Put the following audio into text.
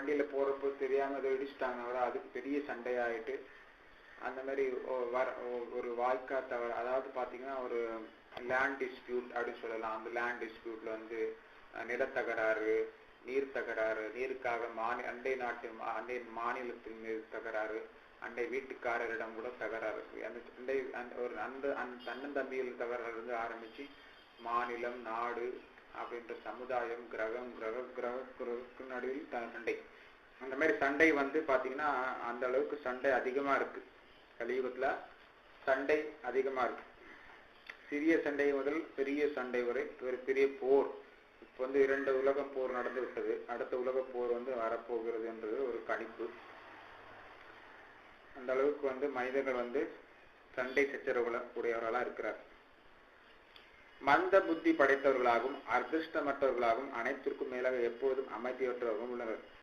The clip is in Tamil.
வண்டியில போறப்போ தெரியாம அதை இடிச்சிட்டாங்க, அதுக்கு பெரிய சண்டையாயிட்டு அந்த மாதிரி ஒரு வாய்க்கா தவறு, அதாவது பாத்தீங்கன்னா ஒரு லேண்ட் டிஸ்பியூட் அப்படின்னு சொல்லலாம். அந்த லேண்ட் டிஸ்பியூட்ல வந்து நிலத்தகராறு, நீர் தகராறு, நீருக்காக அண்டை மாநிலத்தின் மீது தகராறு, அண்டை வீட்டுக்காரரிடம் கூட தகராறு, அந்த அண்ணன் தம்பிகள் தகராறு வந்து ஆரம்பிச்சு மாநிலம், நாடு அப்படின்ற சமுதாயம், கிரகத்துக்கு நடுவில் சண்டை. அந்த மாதிரி சண்டை வந்து பாத்தீங்கன்னா அந்த அளவுக்கு சண்டை அதிகமா இருக்கு. கலியுகத்துல சண்டை அதிகமா இருக்கு. சிறிய சண்டை முதல் பெரிய சண்டை வரை ஒரு பெரிய போர். இப்ப வந்து 2 உலக போர் நடந்து விட்டது. அடுத்த உலக போர் வந்து வரப்போகிறது என்றது ஒரு கணிப்பு. அந்த அளவுக்கு வந்து மனிதர்கள் வந்து சண்டை சச்சரவுல உடையவர்களா இருக்கிறார். மந்த புத்தி படைத்தவர்களாகவும் அதிர்ஷ்டமற்றவர்களாகவும் அனைத்திற்கும் மேலாக எப்போதும் அமைதியற்றவர்களும் உள்ளனர்.